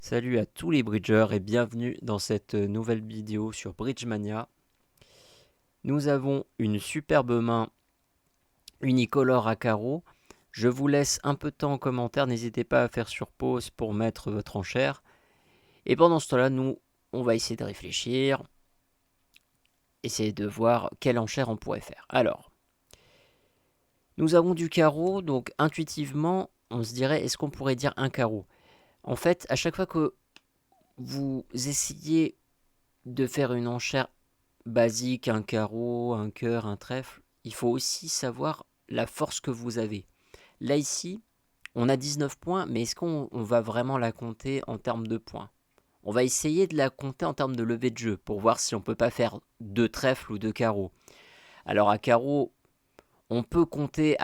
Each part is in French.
Salut à tous les bridgers et bienvenue dans cette nouvelle vidéo sur Bridgemania. Nous avons une superbe main unicolore à carreaux. Je vous laisse un peu de temps en commentaire, n'hésitez pas à faire sur pause pour mettre votre enchère. Et pendant ce temps-là, on va essayer de réfléchir, essayer de voir quelle enchère on pourrait faire. Alors, nous avons du carreau, donc intuitivement, on se dirait, est-ce qu'on pourrait dire un carreau? En fait, à chaque fois que vous essayez de faire une enchère basique, un carreau, un cœur, un trèfle, il faut aussi savoir la force que vous avez. Là ici, on a 19 points, mais est-ce qu'on va vraiment la compter en termes de points? On va essayer de la compter en termes de levée de jeu, pour voir si on peut pas faire deux trèfles ou deux carreaux. Alors à carreau, on peut compter,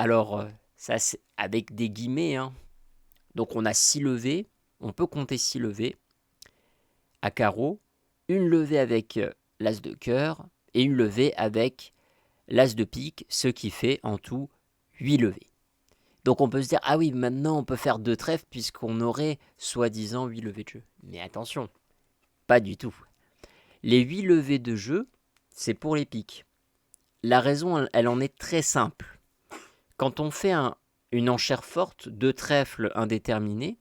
ça c'est avec des guillemets, hein. Donc on a 6 levées, on peut compter 6 levées à carreau, une levée avec l'as de cœur et une levée avec l'as de pique, ce qui fait en tout 8 levées. Donc on peut se dire, ah oui, maintenant on peut faire deux trèfles puisqu'on aurait soi-disant 8 levées de jeu. Mais attention, pas du tout. Les 8 levées de jeu, c'est pour les piques. La raison, elle en est très simple. Quand on fait une enchère forte, deux trèfles indéterminés,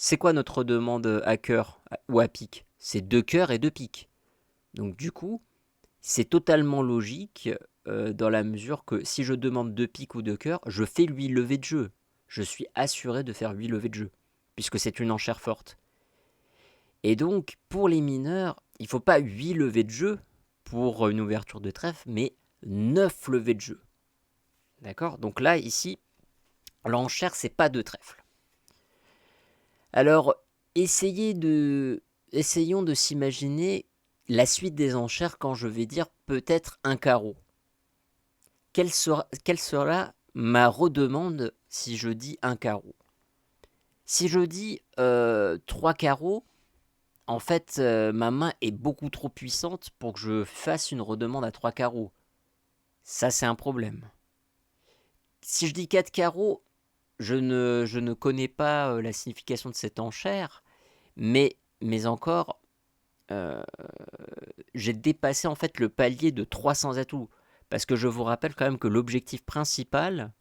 c'est quoi notre demande à cœur ou à pique? C'est deux cœurs et deux piques. Donc du coup, c'est totalement logique dans la mesure que si je demande 2 piques ou 2 cœurs, je fais 8 levées de jeu. Je suis assuré de faire 8 levées de jeu, puisque c'est une enchère forte. Et donc, pour les mineurs, il ne faut pas 8 levées de jeu pour une ouverture de trèfle, mais 9 levées de jeu. D'accord? Donc là, ici, l'enchère, c'est pas de trèfle. Alors, essayons de s'imaginer la suite des enchères quand je vais dire peut-être un carreau. Quelle sera ma redemande si je dis un carreau? Si je dis 3 carreaux, en fait, ma main est beaucoup trop puissante pour que je fasse une redemande à 3 carreaux. Ça, c'est un problème. Si je dis 4 carreaux, je ne connais pas la signification de cette enchère, mais encore, euh, j'ai dépassé en fait le palier de 300 atouts. Parce que je vous rappelle quand même que l'objectif principal,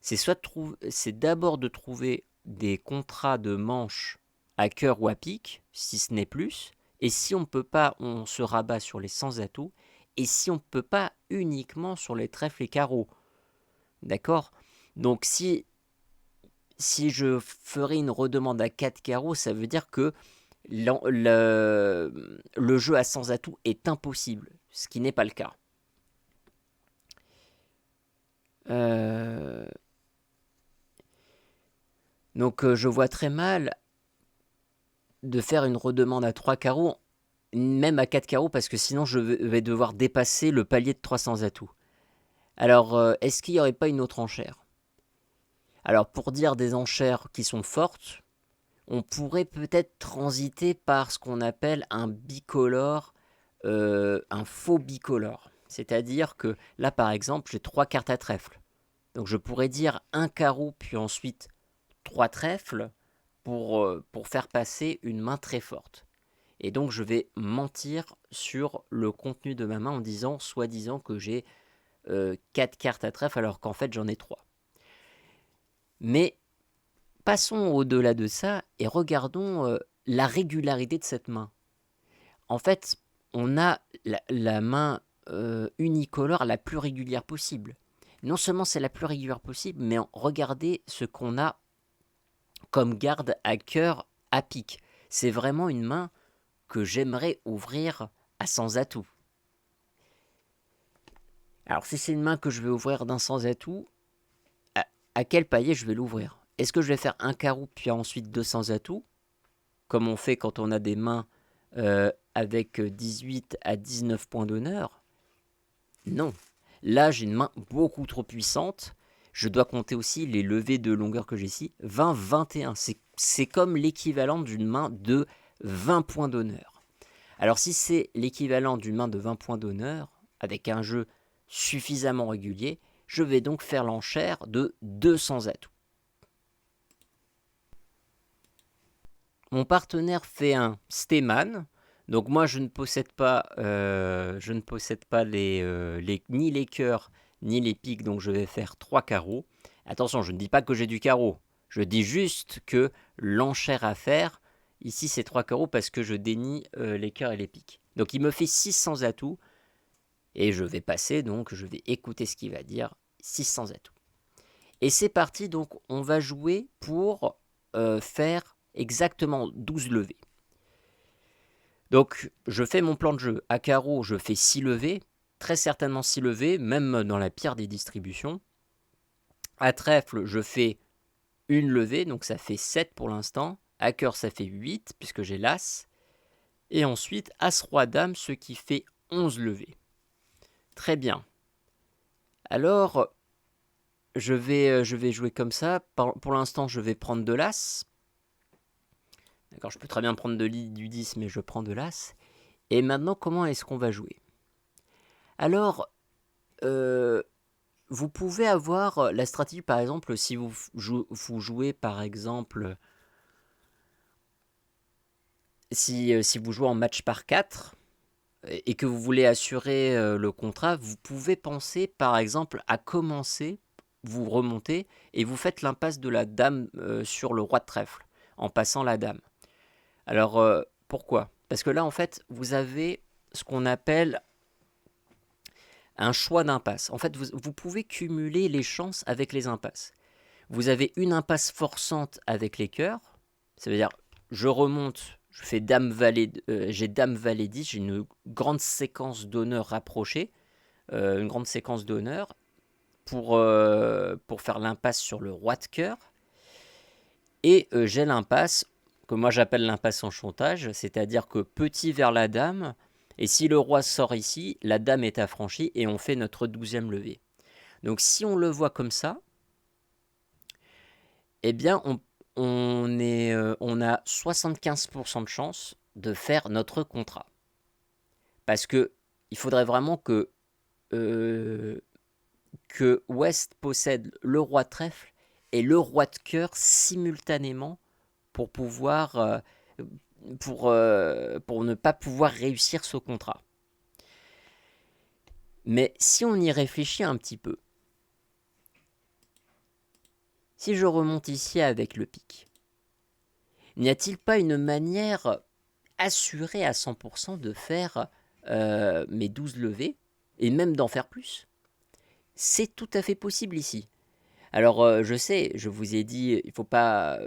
c'est d'abord de trouver des contrats de manche à cœur ou à pique, si ce n'est plus, et si on ne peut pas, on se rabat sur les sans atouts, et si on ne peut pas, uniquement sur les trèfles et carreaux. D'accord? Donc si je ferais une redemande à 4 carreaux, ça veut dire que le jeu à sans atouts est impossible, ce qui n'est pas le cas. Euh, donc je vois très mal de faire une redemande à 3 carreaux, même à 4 carreaux, parce que sinon je vais devoir dépasser le palier de 300 atouts. Alors, est-ce qu'il n'y aurait pas une autre enchère? Alors, pour dire des enchères qui sont fortes, on pourrait peut-être transiter par ce qu'on appelle un bicolore, un faux bicolore. C'est-à-dire que là, par exemple, j'ai 3 cartes à trèfle. Donc je pourrais dire un carreau, puis ensuite 3 trèfles pour faire passer une main très forte. Et donc je vais mentir sur le contenu de ma main en disant, soi-disant, que j'ai 4 cartes à trèfle alors qu'en fait j'en ai 3. Mais passons au-delà de ça et regardons la régularité de cette main. En fait, on a la main unicolore la plus régulière possible. Non seulement c'est la plus régulière possible, mais regardez ce qu'on a comme garde à cœur à pique. C'est vraiment une main que j'aimerais ouvrir à sans atout. Alors si c'est une main que je vais ouvrir d'un sans atout, à quel palier je vais l'ouvrir? Est-ce que je vais faire un carreau puis ensuite deux sans atout, comme on fait quand on a des mains avec 18 à 19 points d'honneur? Non. Là, j'ai une main beaucoup trop puissante. Je dois compter aussi les levées de longueur que j'ai ici. 20, 21. C'est comme l'équivalent d'une main de 20 points d'honneur. Alors si c'est l'équivalent d'une main de 20 points d'honneur, avec un jeu suffisamment régulier, je vais donc faire l'enchère de 200 atouts. mon partenaire fait un Steman. Donc moi, je ne possède pas ni les cœurs ni les piques, donc je vais faire 3 carreaux. Attention, je ne dis pas que j'ai du carreau. Je dis juste que l'enchère à faire, ici, c'est 3 carreaux parce que je dénie les cœurs et les piques. Donc il me fait 600 atouts. Et je vais passer, donc je vais écouter ce qu'il va dire. 600 atouts. Et c'est parti, donc on va jouer pour faire exactement 12 levées. Donc je fais mon plan de jeu. À carreau, je fais 6 levées. Très certainement 6 levées, même dans la pire des distributions. À trèfle, je fais une levée, donc ça fait 7 pour l'instant. À cœur, ça fait 8, puisque j'ai l'as. Et ensuite, As-Roi-Dame, ce qui fait 11 levées. Très bien. Alors, je vais jouer comme ça. Pour l'instant, je vais prendre de l'as. D'accord, je peux très bien prendre du 10, mais je prends de l'as. Et maintenant, comment est-ce qu'on va jouer? Alors, vous pouvez avoir la stratégie, par exemple, si vous jouez, par exemple, si vous jouez en match par 4 et que vous voulez assurer le contrat, vous pouvez penser, par exemple, à commencer, vous remontez et vous faites l'impasse de la dame sur le roi de trèfle, en passant la dame. Alors, pourquoi? Parce que là, en fait, vous avez ce qu'on appelle un choix d'impasse. En fait, vous pouvez cumuler les chances avec les impasses. Vous avez une impasse forçante avec les cœurs. Ça veut dire, je remonte, je fais dame-valet, j'ai dame-valet 10, j'ai une grande séquence d'honneur rapprochée, une grande séquence d'honneur pour faire l'impasse sur le roi de cœur. Et j'ai l'impasse que moi j'appelle l'impasse en chantage, c'est-à-dire que petit vers la dame, et si le roi sort ici, la dame est affranchie et on fait notre 12e levée. Donc si on le voit comme ça, eh bien on a 75% de chance de faire notre contrat. Parce que il faudrait vraiment que West possède le roi de trèfle et le roi de cœur simultanément pour pouvoir pour ne pas pouvoir réussir ce contrat. Mais si on y réfléchit un petit peu, si je remonte ici avec le pic, n'y a-t-il pas une manière assurée à 100% de faire mes 12 levées et même d'en faire plus? C'est tout à fait possible ici. Alors je sais, je vous ai dit, il ne faut pas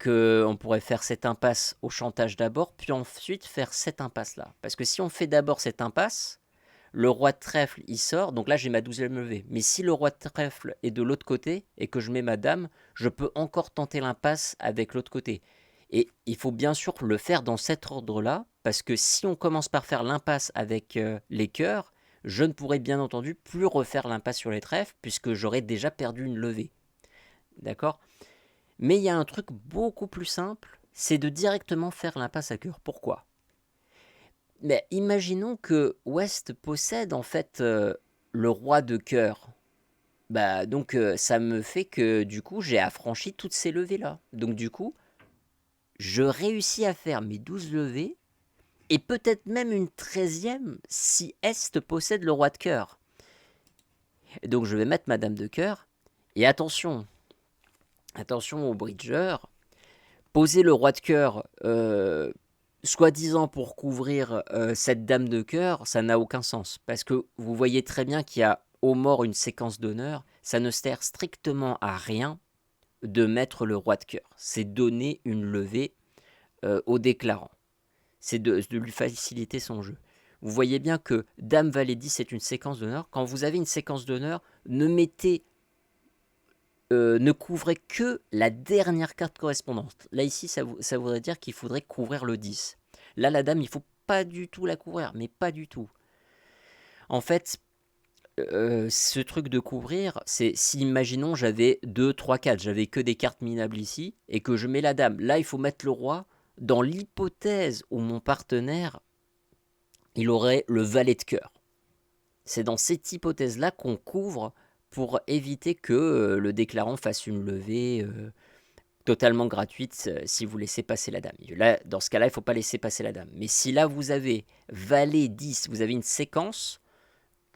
qu'on pourrait faire cette impasse au chantage d'abord, puis ensuite faire cette impasse-là. Parce que si on fait d'abord cette impasse, le roi de trèfle, il sort, donc là j'ai ma 12e levée. Mais si le roi de trèfle est de l'autre côté et que je mets ma dame, je peux encore tenter l'impasse avec l'autre côté. Et il faut bien sûr le faire dans cet ordre-là, parce que si on commence par faire l'impasse avec les cœurs, je ne pourrai bien entendu plus refaire l'impasse sur les trèfles, puisque j'aurais déjà perdu une levée. D'accord? Mais il y a un truc beaucoup plus simple, c'est de directement faire l'impasse à cœur. Pourquoi? Mais imaginons que West possède en fait le roi de cœur. Bah donc ça me fait que du coup j'ai affranchi toutes ces levées là. Donc du coup, je réussis à faire mes 12 levées et peut-être même une 13e si Est possède le roi de cœur. Donc je vais mettre ma dame de cœur et attention aux bridgers, poser le roi de cœur soi-disant pour couvrir cette dame de cœur, ça n'a aucun sens. Parce que vous voyez très bien qu'il y a au mort une séquence d'honneur, ça ne sert strictement à rien de mettre le roi de cœur. C'est donner une levée au déclarant. C'est de lui faciliter son jeu. Vous voyez bien que Dame Valet 10 c'est une séquence d'honneur. Quand vous avez une séquence d'honneur, ne couvrez que la dernière carte correspondante. Là, ici, ça voudrait dire qu'il faudrait couvrir le 10. Là, la dame, il ne faut pas du tout la couvrir, mais pas du tout. En fait, ce truc de couvrir, c'est si, imaginons, j'avais 2, 3, 4, j'avais que des cartes minables ici, et que je mets la dame. Là, il faut mettre le roi dans l'hypothèse où mon partenaire, il aurait le valet de cœur. C'est dans cette hypothèse-là qu'on couvre pour éviter que le déclarant fasse une levée totalement gratuite si vous laissez passer la dame. Là, dans ce cas-là, il ne faut pas laisser passer la dame. Mais si là, vous avez valet 10, vous avez une séquence,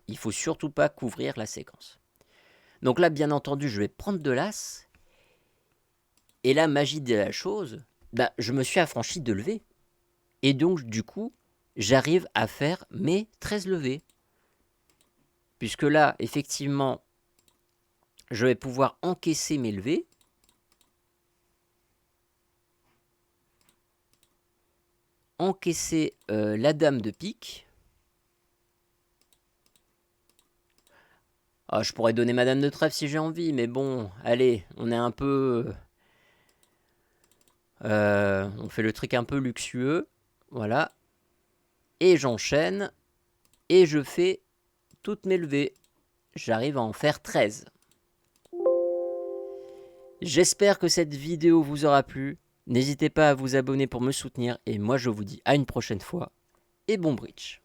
il ne faut surtout pas couvrir la séquence. Donc là, bien entendu, je vais prendre de l'as. Et la magie de la chose, je me suis affranchi de levées. Et donc, du coup, j'arrive à faire mes 13 levées. Puisque là, effectivement, je vais pouvoir encaisser mes levées. Encaisser la dame de pique. Ah, je pourrais donner ma dame de trèfle si j'ai envie, mais bon, allez, on est un peu... on fait le truc un peu luxueux. Voilà. Et j'enchaîne. Et je fais toutes mes levées. J'arrive à en faire 13. J'espère que cette vidéo vous aura plu. N'hésitez pas à vous abonner pour me soutenir. Et moi, je vous dis à une prochaine fois. Et bon bridge.